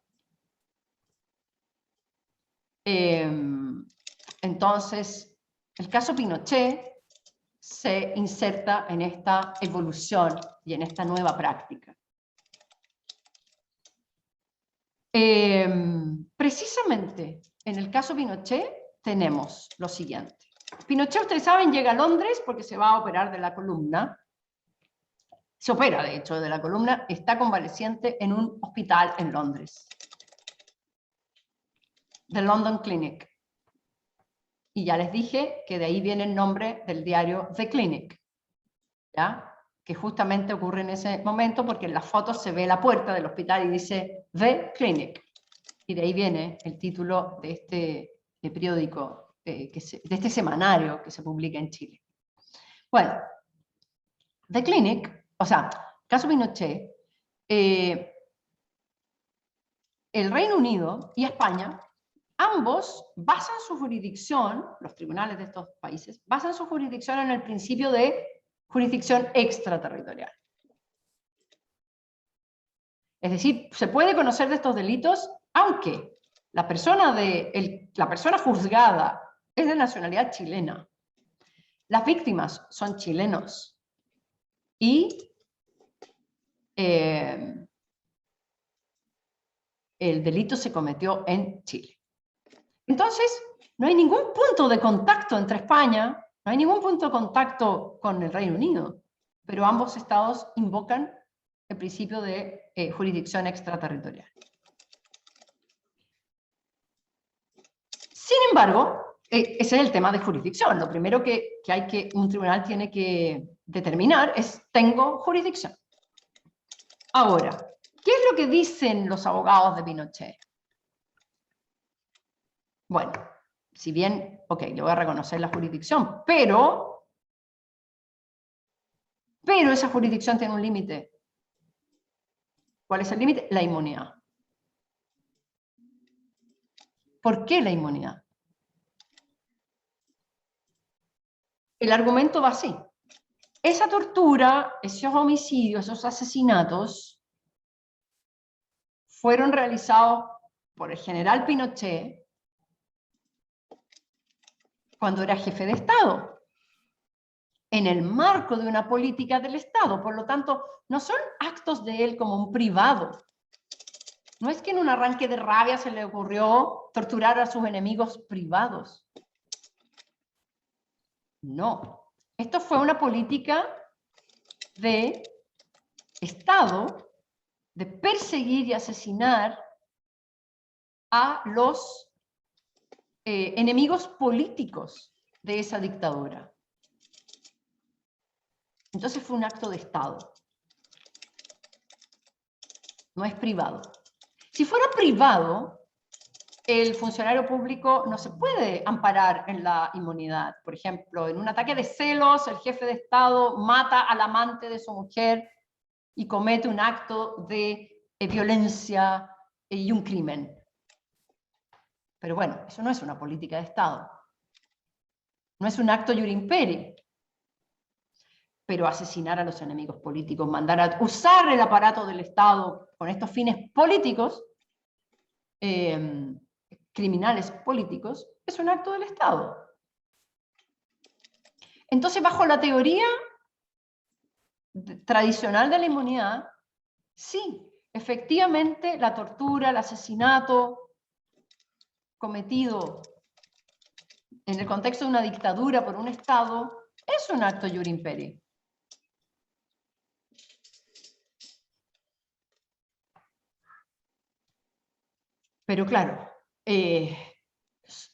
Entonces, el caso Pinochet se inserta en esta evolución y en esta nueva práctica. Precisamente en el caso Pinochet tenemos lo siguiente. Pinochet, ustedes saben, llega a Londres porque se va a operar de la columna. Se opera, de hecho, de la columna, está convaleciente en un hospital en Londres. The London Clinic. Y ya les dije que de ahí viene el nombre del diario The Clinic, ¿ya? Que justamente ocurre en ese momento porque en las fotos se ve la puerta del hospital y dice The Clinic. Y de ahí viene el título de este periódico, de este semanario que se publica en Chile. Bueno, The Clinic, o sea, caso Pinochet, el Reino Unido y España, ambos basan su jurisdicción, los tribunales de estos países, basan su jurisdicción en el principio de jurisdicción extraterritorial. Es decir, se puede conocer de estos delitos aunque la persona juzgada es de nacionalidad chilena, las víctimas son chilenos y el delito se cometió en Chile. Entonces, no hay ningún punto de contacto entre España, no hay ningún punto de contacto con el Reino Unido. pero ambos estados invocan el principio de jurisdicción extraterritorial. Sin embargo, ese es el tema de jurisdicción. Lo primero que un tribunal tiene que determinar es: ¿tengo jurisdicción? Ahora, ¿qué es lo que dicen los abogados de Pinochet? Bueno, si bien, ok, le voy a reconocer la jurisdicción, pero esa jurisdicción tiene un límite. ¿Cuál es el límite? La inmunidad. ¿Por qué la inmunidad? El argumento va así. Esa tortura, esos homicidios, esos asesinatos fueron realizados por el general Pinochet cuando era jefe de Estado, en el marco de una política del Estado. Por lo tanto, no son actos de él como un privado. No es que en un arranque de rabia se le ocurrió torturar a sus enemigos privados. No. Esto fue una política de Estado de perseguir y asesinar a los enemigos políticos de esa dictadura. Entonces fue un acto de Estado. No es privado. Si fuera privado, el funcionario público no se puede amparar en la inmunidad. Por ejemplo, en un ataque de celos, el jefe de Estado mata al amante de su mujer y comete un acto de violencia y un crimen. Pero bueno, eso no es una política de Estado. No es un acto iure imperi. Pero asesinar a los enemigos políticos, mandar a usar el aparato del Estado con estos fines políticos, criminales políticos, es un acto del Estado. Entonces, bajo la teoría tradicional de la inmunidad, sí, efectivamente la tortura, el asesinato cometido en el contexto de una dictadura por un Estado es un acto iure imperi. Pero claro,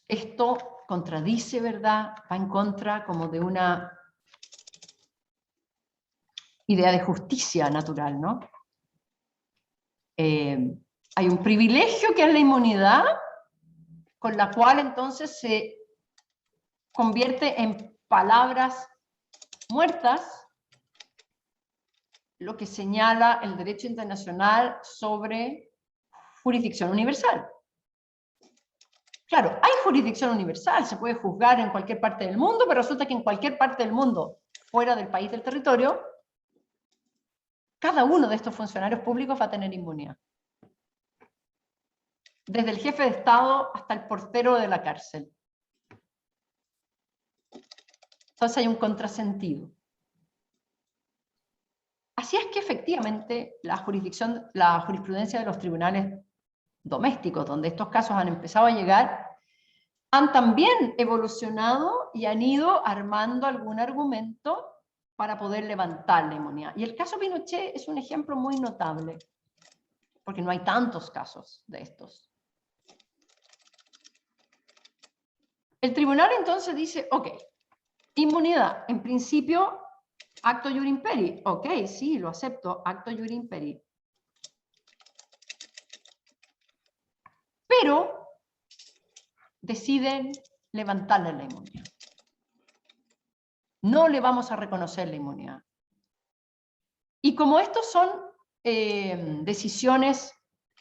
esto contradice, ¿verdad? Va en contra como de una idea de justicia natural, ¿no? Hay un privilegio que es la inmunidad, con la cual entonces se convierte en palabras muertas lo que señala el derecho internacional sobre jurisdicción universal. Claro, hay jurisdicción universal, se puede juzgar en cualquier parte del mundo, pero resulta que en cualquier parte del mundo, fuera del país del territorio, cada uno de estos funcionarios públicos va a tener inmunidad. Desde el jefe de Estado hasta el portero de la cárcel. Entonces hay un contrasentido. Así es que efectivamente la jurisprudencia de los tribunales domésticos, donde estos casos han empezado a llegar, han también evolucionado y han ido armando algún argumento para poder levantar la inmunidad. Y el caso Pinochet es un ejemplo muy notable, porque no hay tantos casos de estos. El tribunal entonces dice, ok, inmunidad, en principio, acto iure imperi. Ok, sí, lo acepto, acto iure imperi. Pero deciden levantarle la inmunidad. No le vamos a reconocer la inmunidad. Y como estos son decisiones,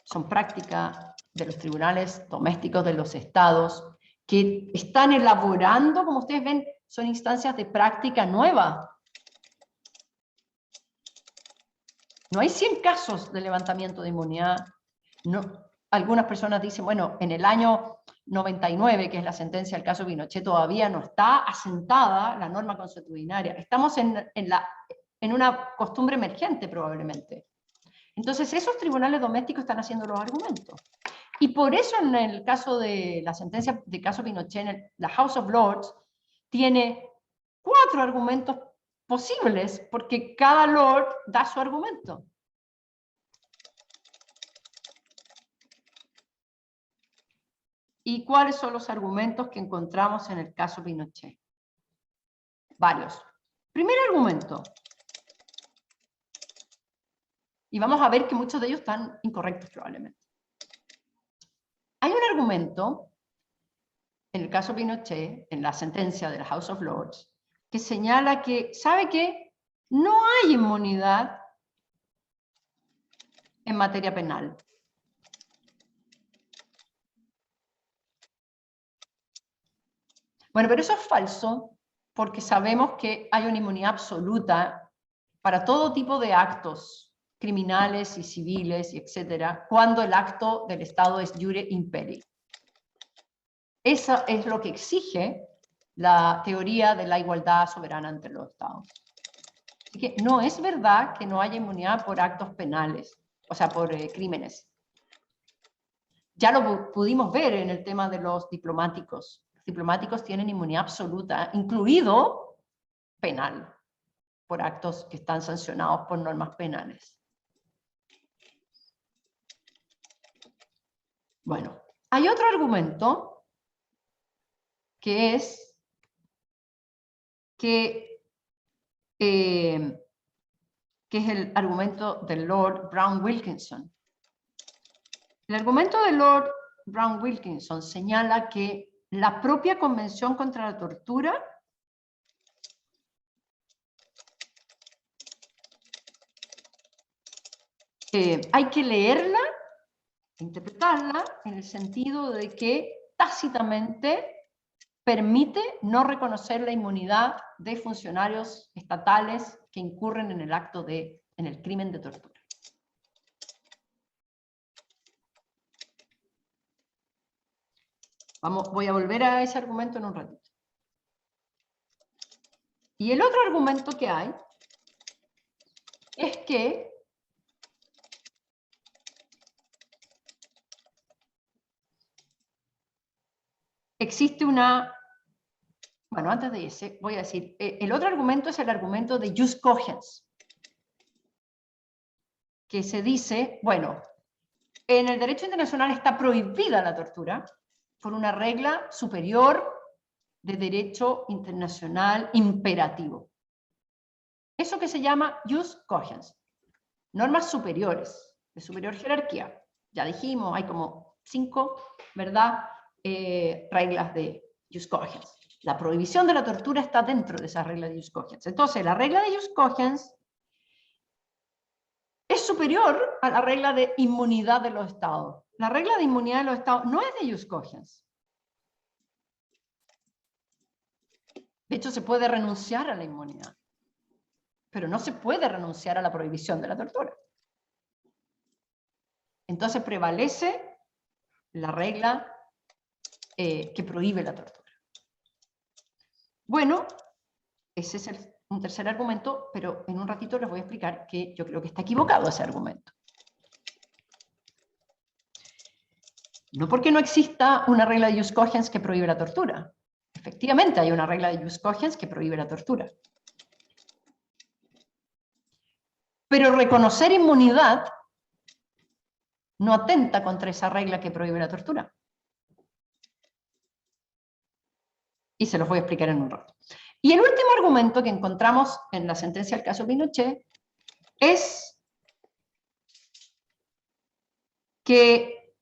son prácticas de los tribunales domésticos de los estados, que están elaborando, como ustedes ven, son instancias de práctica nueva. No hay 100 casos de levantamiento de inmunidad. No, algunas personas dicen, bueno, en el año 99, que es la sentencia del caso Pinochet, todavía no está asentada la norma consuetudinaria. Estamos en una costumbre emergente probablemente. Entonces esos tribunales domésticos están haciendo los argumentos. Y por eso en el caso de la sentencia del caso Pinochet, la House of Lords tiene 4 argumentos posibles, porque cada lord da su argumento. ¿Y cuáles son los argumentos que encontramos en el caso Pinochet? Varios. Primer argumento. Y vamos a ver que muchos de ellos están incorrectos probablemente. Hay un argumento, en el caso Pinochet, en la sentencia de la House of Lords, que señala que, ¿sabe qué? No hay inmunidad en materia penal. Bueno, pero eso es falso, porque sabemos que hay una inmunidad absoluta para todo tipo de actos criminales y civiles, y etcétera, cuando el acto del Estado es iure imperi. Eso es lo que exige la teoría de la igualdad soberana entre los Estados. Así que no es verdad que no haya inmunidad por actos penales, o sea, por crímenes. Ya lo pudimos ver en el tema de los diplomáticos. Los diplomáticos tienen inmunidad absoluta, incluido penal, por actos que están sancionados por normas penales. Bueno, hay otro argumento que es que es el argumento del Lord Brown Wilkinson. El argumento de Lord Brown Wilkinson señala que la propia Convención contra la Tortura hay que leerla, interpretarla, en el sentido de que tácitamente permite no reconocer la inmunidad de funcionarios estatales que incurren en el crimen de tortura. Voy a volver a ese argumento en un ratito. Y el otro argumento que hay es que existe una... Bueno, antes de ese, voy a decir, el otro argumento es el argumento de jus cogens, que se dice, bueno, en el derecho internacional está prohibida la tortura por una regla superior de derecho internacional imperativo. Eso que se llama jus cogens, normas superiores, de superior jerarquía. Ya dijimos, hay como 5, ¿verdad? Reglas de jus cogens. La prohibición de la tortura está dentro de esa regla de jus cogens. Entonces, la regla de jus cogens es superior a la regla de inmunidad de los estados. La regla de inmunidad de los estados no es de jus cogens. De hecho, se puede renunciar a la inmunidad, pero no se puede renunciar a la prohibición de la tortura. Entonces prevalece la regla que prohíbe la tortura. Bueno, ese es un tercer argumento, pero en un ratito les voy a explicar que yo creo que está equivocado ese argumento. No porque no exista una regla de jus cogens que prohíbe la tortura. Efectivamente hay una regla de jus cogens que prohíbe la tortura. Pero reconocer inmunidad no atenta contra esa regla que prohíbe la tortura. Y se los voy a explicar en un rato. Y el último argumento que encontramos en la sentencia del caso Pinochet es que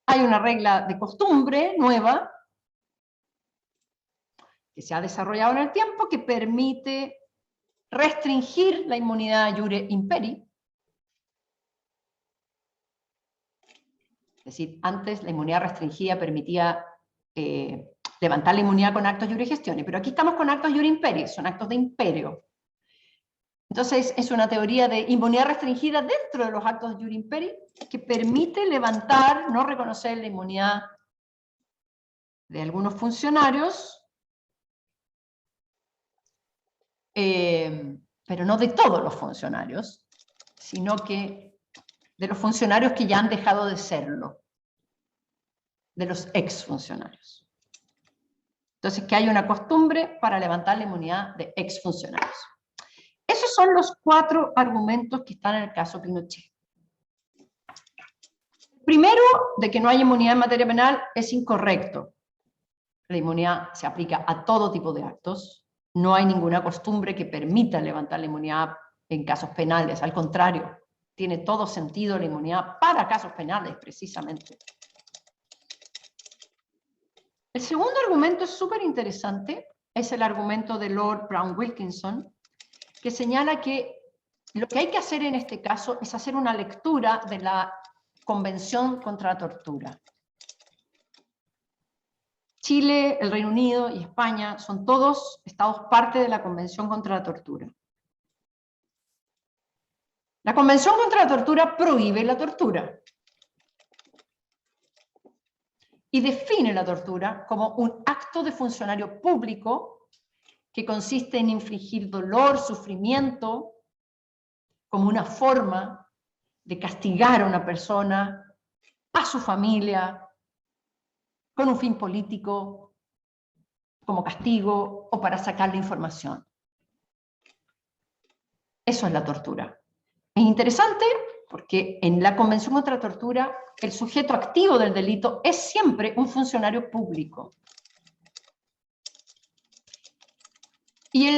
hay una regla de costumbre nueva que se ha desarrollado en el tiempo que permite restringir la inmunidad iure imperi. Es decir, antes la inmunidad restringida permitía levantar la inmunidad con actos iure gestione, pero aquí estamos con actos iure imperi, son actos de imperio. Entonces es una teoría de inmunidad restringida dentro de los actos de iure imperi que permite levantar, no reconocer la inmunidad de algunos funcionarios, pero no de todos los funcionarios, sino que de los funcionarios que ya han dejado de serlo, de los exfuncionarios. Entonces, que hay una costumbre para levantar la inmunidad de exfuncionarios. Esos son los 4 argumentos que están en el caso Pinochet. Primero, de que no hay inmunidad en materia penal es incorrecto. La inmunidad se aplica a todo tipo de actos. No hay ninguna costumbre que permita levantar la inmunidad en casos penales. Al contrario, tiene todo sentido la inmunidad para casos penales, precisamente. El segundo argumento es súper interesante. Es el argumento de Lord Brown Wilkinson, que señala que lo que hay que hacer en este caso es hacer una lectura de la Convención contra la Tortura. Chile, el Reino Unido y España son todos estados parte de la Convención contra la Tortura. La Convención contra la Tortura prohíbe la tortura y define la tortura como un acto de funcionario público que consiste en infligir dolor, sufrimiento, como una forma de castigar a una persona, a su familia, con un fin político, como castigo o para sacarle información. Eso es la tortura. Es interesante porque en la Convención contra la Tortura el sujeto activo del delito es siempre un funcionario público. Y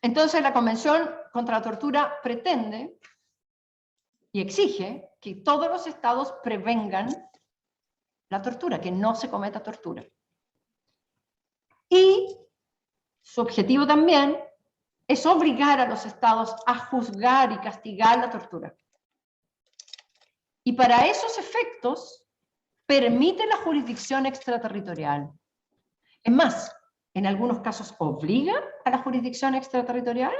entonces la Convención contra la Tortura pretende y exige que todos los estados prevengan la tortura, que no se cometa tortura. Y su objetivo también es obligar a los estados a juzgar y castigar la tortura. Y para esos efectos permite la jurisdicción extraterritorial. Es más, en algunos casos obliga a la jurisdicción extraterritorial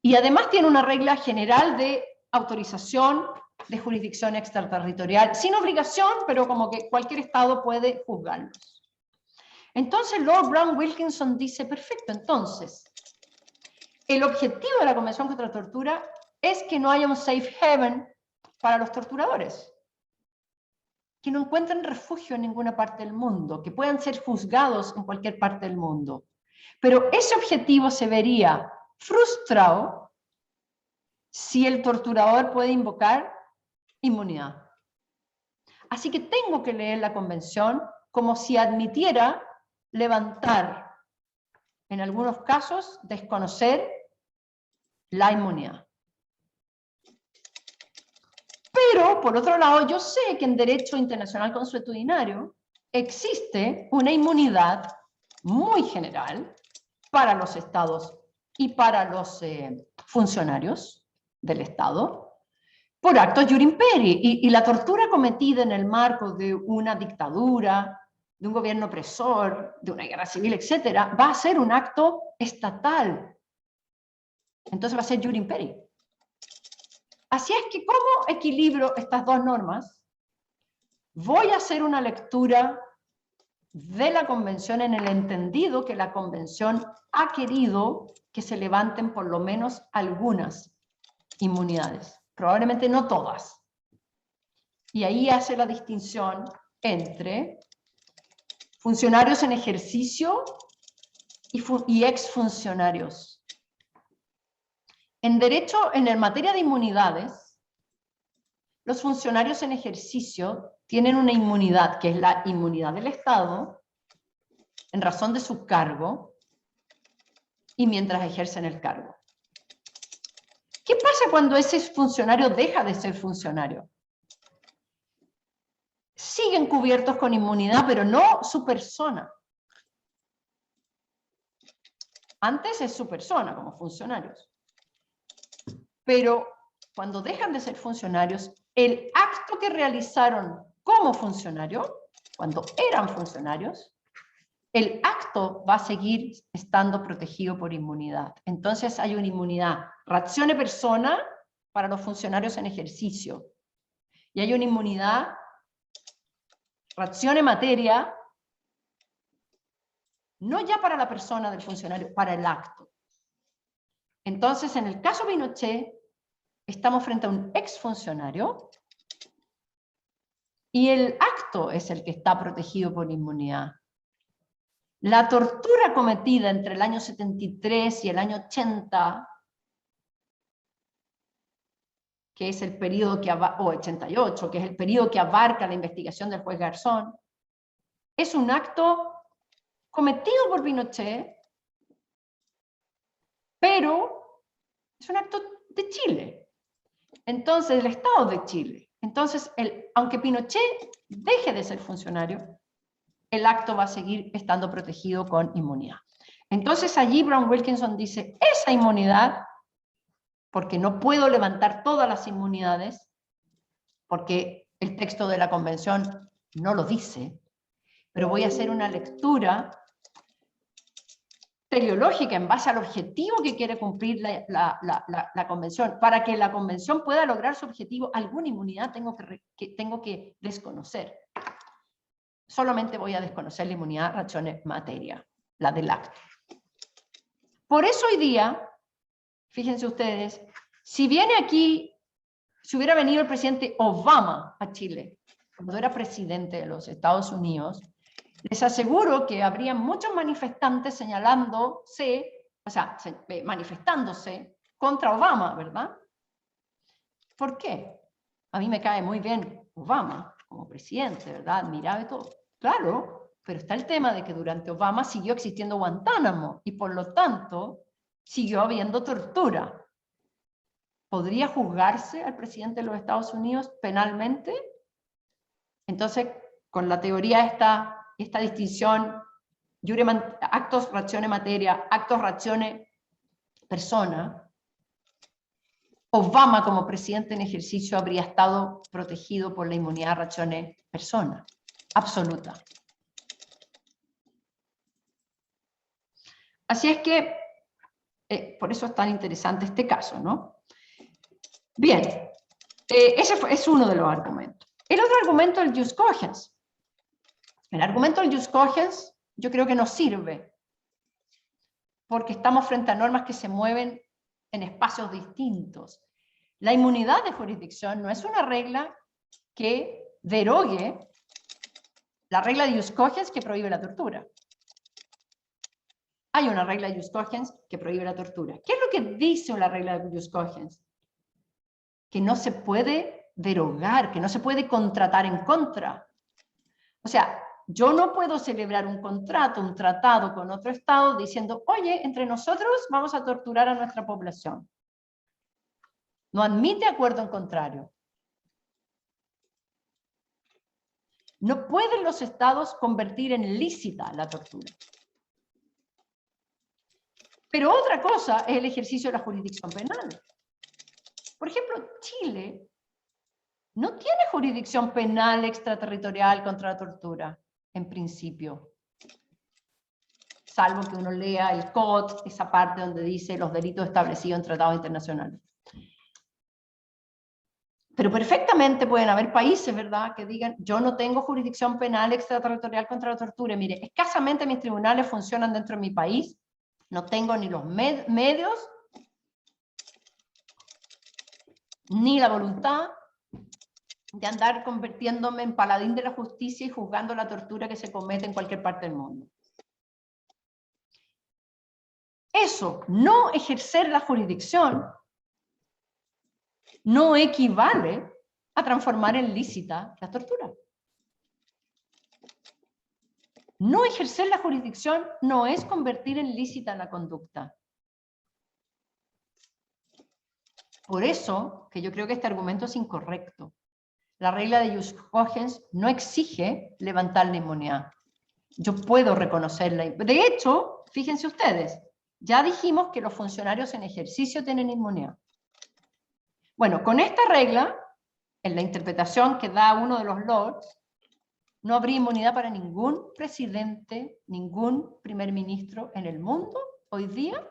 y además tiene una regla general de autorización de jurisdicción extraterritorial, sin obligación, pero como que cualquier estado puede juzgarlos. Entonces Lord Brown Wilkinson dice, perfecto, entonces, el objetivo de la Convención contra la Tortura es que no haya un safe haven para los torturadores, que no encuentren refugio en ninguna parte del mundo, que puedan ser juzgados en cualquier parte del mundo. Pero ese objetivo se vería frustrado si el torturador puede invocar inmunidad. Así que tengo que leer la Convención como si admitiera levantar, en algunos casos, desconocer la inmunidad. Pero, por otro lado, yo sé que en derecho internacional consuetudinario existe una inmunidad muy general para los estados y para los funcionarios del Estado por actos iure imperi, y la tortura cometida en el marco de una dictadura, de un gobierno opresor, de una guerra civil, etcétera, va a ser un acto estatal. Entonces va a ser iure imperi. Así es que, ¿cómo equilibro estas dos normas? Voy a hacer una lectura de la Convención en el entendido que la Convención ha querido que se levanten por lo menos algunas inmunidades, probablemente no todas. Y ahí hace la distinción entre funcionarios en ejercicio y exfuncionarios. En derecho, en materia de inmunidades, los funcionarios en ejercicio tienen una inmunidad, que es la inmunidad del Estado, en razón de su cargo y mientras ejercen el cargo. ¿Qué pasa cuando ese funcionario deja de ser funcionario? Siguen cubiertos con inmunidad, pero no su persona. Antes es su persona como funcionarios. Pero cuando dejan de ser funcionarios, el acto que realizaron como funcionario, cuando eran funcionarios, el acto va a seguir estando protegido por inmunidad. Entonces hay una inmunidad ratione persona para los funcionarios en ejercicio. Y hay una inmunidad ratione materia, no ya para la persona del funcionario, para el acto. Entonces, en el caso de Pinochet, estamos frente a un exfuncionario y el acto es el que está protegido por inmunidad. La tortura cometida entre el año 73 y el año 80, que es el periodo que o 88, que es el periodo que abarca la investigación del juez Garzón, es un acto cometido por Pinochet, pero es un acto de Chile. Entonces, el Estado de Chile. Entonces, aunque Pinochet deje de ser funcionario, el acto va a seguir estando protegido con inmunidad. Entonces, allí Brown Wilkinson dice, esa inmunidad, porque no puedo levantar todas las inmunidades, porque el texto de la convención no lo dice, pero voy a hacer una lectura teleológica en base al objetivo que quiere cumplir la convención. Para que la convención pueda lograr su objetivo, alguna inmunidad tengo que desconocer. Solamente voy a desconocer la inmunidad ragione materia, la del acto. Por eso hoy día, fíjense ustedes, si viene aquí, si hubiera venido el presidente Obama a Chile, cuando era presidente de los Estados Unidos, les aseguro que habría muchos manifestantes señalándose, o sea, manifestándose contra Obama, ¿verdad? ¿Por qué? A mí me cae muy bien Obama como presidente, ¿verdad? Admirable todo. Claro, pero está el tema de que durante Obama siguió existiendo Guantánamo y por lo tanto siguió habiendo tortura. ¿Podría juzgarse al presidente de los Estados Unidos penalmente? Entonces, con la teoría esta distinción, actos ragione materia, actos ragione persona, Obama como presidente en ejercicio habría estado protegido por la inmunidad ragione persona, absoluta. Así es que, por eso es tan interesante este caso, ¿no? Bien, ese es uno de los argumentos. El otro argumento es el jus cogens. El argumento del jus cogens yo creo que no sirve, porque estamos frente a normas que se mueven en espacios distintos. La inmunidad de jurisdicción no es una regla que derogue la regla de jus cogens que prohíbe la tortura. Hay una regla de jus cogens que prohíbe la tortura. ¿Qué es lo que dice la regla de jus cogens? Que no se puede derogar, que no se puede contratar en contra. O sea, yo no puedo celebrar un contrato, un tratado con otro Estado diciendo, oye, entre nosotros vamos a torturar a nuestra población. No admite acuerdo en contrario. No pueden los Estados convertir en lícita la tortura. Pero otra cosa es el ejercicio de la jurisdicción penal. Por ejemplo, Chile no tiene jurisdicción penal extraterritorial contra la tortura, en principio. Salvo que uno lea el COT, esa parte donde dice los delitos establecidos en tratados internacionales. Pero perfectamente pueden haber países, ¿verdad?, que digan, yo no tengo jurisdicción penal extraterritorial contra la tortura. Mire, escasamente mis tribunales funcionan dentro de mi país, no tengo ni los medios, ni la voluntad de andar convirtiéndome en paladín de la justicia y juzgando la tortura que se comete en cualquier parte del mundo. Eso, no ejercer la jurisdicción, no equivale a transformar en lícita la tortura. No ejercer la jurisdicción no es convertir en lícita la conducta. Por eso, que yo creo que este argumento es incorrecto. La regla de jus cogens no exige levantar la inmunidad. Yo puedo reconocerla. De hecho, fíjense ustedes, ya dijimos que los funcionarios en ejercicio tienen inmunidad. Bueno, con esta regla, en la interpretación que da uno de los lords, no habría inmunidad para ningún presidente, ningún primer ministro en el mundo hoy día,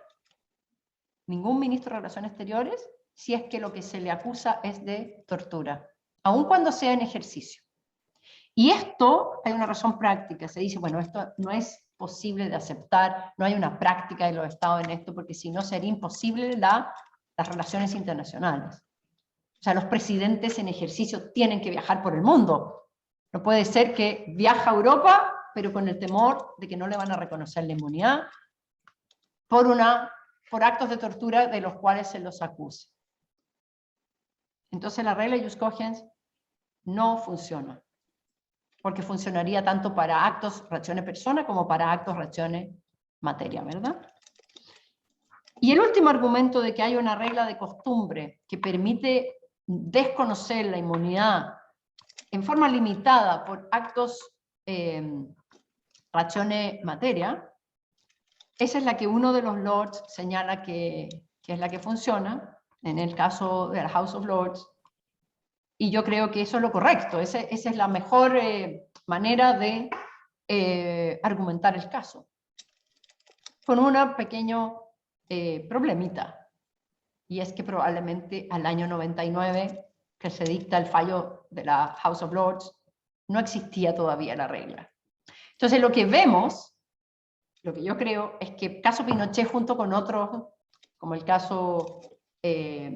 ningún ministro de Relaciones Exteriores, si es que lo que se le acusa es de tortura, aun cuando sea en ejercicio. Y esto hay una razón práctica, se dice, bueno, esto no es posible de aceptar, no hay una práctica de los estados en esto, porque si no sería imposible las relaciones internacionales. O sea, los presidentes en ejercicio tienen que viajar por el mundo, No puede ser que viaja a Europa, pero con el temor de que no le van a reconocer la inmunidad por actos de tortura de los cuales se los acuse. Entonces la regla jus cogens no funciona, porque funcionaría tanto para actos reacciones persona como para actos reacciones materia, ¿verdad? Y el último argumento de que hay una regla de costumbre que permite desconocer la inmunidad en forma limitada por actos reacciones materia, esa es la que uno de los lords señala que es la que funciona, en el caso de la House of Lords, y yo creo que eso es lo correcto, esa es la mejor manera de argumentar el caso. Con un pequeño problemita, y es que probablemente al año 99, que se dicta el fallo de la House of Lords, no existía todavía la regla. Entonces lo que vemos, lo que yo creo, es que el caso Pinochet junto con otros, como el caso, se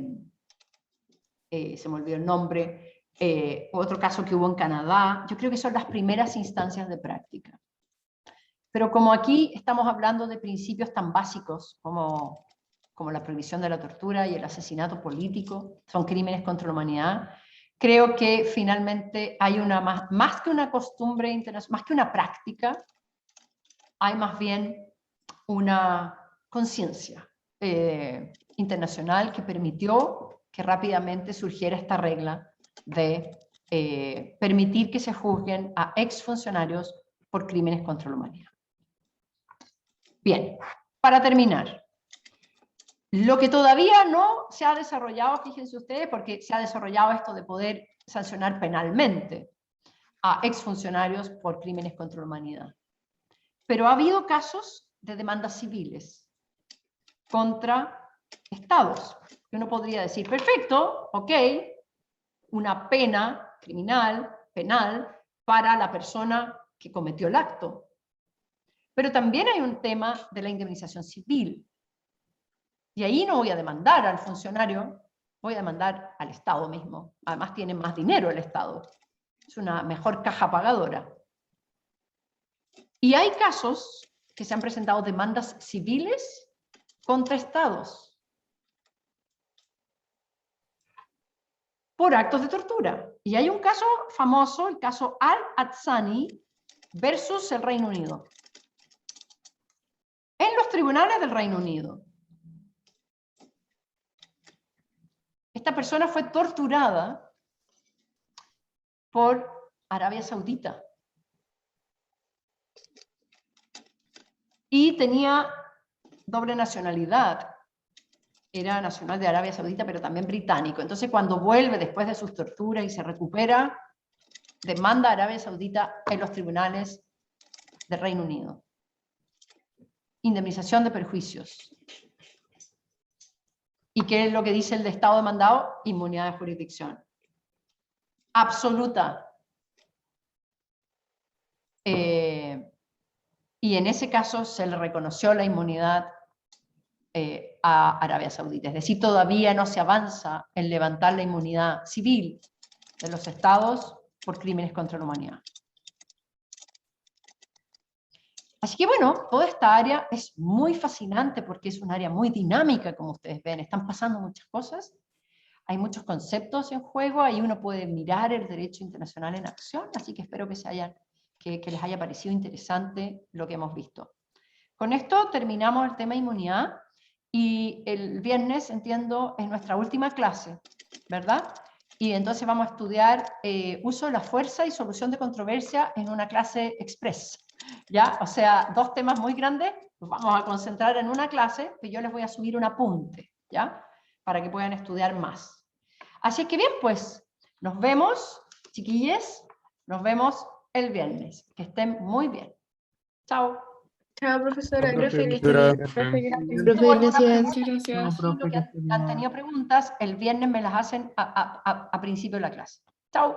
me olvidó el nombre, otro caso que hubo en Canadá, yo creo que son las primeras instancias de práctica. Pero como aquí estamos hablando de principios tan básicos como la prohibición de la tortura y el asesinato político, son crímenes contra la humanidad, creo que finalmente hay más que una costumbre internacional, más que una práctica, hay más bien una conciencia internacional que permitió que rápidamente surgiera esta regla de permitir que se juzguen a exfuncionarios por crímenes contra la humanidad. Bien, para terminar, lo que todavía no se ha desarrollado, fíjense ustedes, porque se ha desarrollado esto de poder sancionar penalmente a exfuncionarios por crímenes contra la humanidad. Pero ha habido casos de demandas civiles contra estados. Uno podría decir, perfecto, ok, una pena criminal, penal, para la persona que cometió el acto. Pero también hay un tema de la indemnización civil. Y ahí no voy a demandar al funcionario, voy a demandar al Estado mismo. Además tiene más dinero el Estado. Es una mejor caja pagadora. Y hay casos que se han presentado demandas civiles contra estados por actos de tortura. Y hay un caso famoso, el caso Al-Atzani versus el Reino Unido. En los tribunales del Reino Unido, esta persona fue torturada por Arabia Saudita. Y tenía doble nacionalidad. Era nacional de Arabia Saudita, pero también británico. Entonces, cuando vuelve después de sus torturas y se recupera, demanda a Arabia Saudita en los tribunales del Reino Unido. Indemnización de perjuicios. ¿Y qué es lo que dice el Estado demandado? Inmunidad de jurisdicción. Absoluta. Y en ese caso se le reconoció la inmunidad a Arabia Saudita. Es decir, todavía no se avanza en levantar la inmunidad civil de los estados por crímenes contra la humanidad. Así que bueno, toda esta área es muy fascinante porque es un área muy dinámica, como ustedes ven. Están pasando muchas cosas, hay muchos conceptos en juego, ahí uno puede mirar el derecho internacional en acción, así que espero que les haya parecido interesante lo que hemos visto. Con esto terminamos el tema inmunidad y el viernes, entiendo, es nuestra última clase, ¿verdad? Y entonces vamos a estudiar uso de la fuerza y solución de controversia en una clase express, ¿ya? O sea, dos temas muy grandes, los vamos a concentrar en una clase que yo les voy a subir un apunte, ¿ya? Para que puedan estudiar más. Así que bien, pues, nos vemos, chiquilles, nos vemos el viernes. Que estén muy bien. Chao. Chao, profesora. Profe, Profe, que esté profesora. bien. Profe, gracias. Profe, gracias. Muchas gracias. Los que han tenido preguntas, el viernes me las hacen a principio de la clase. Chao.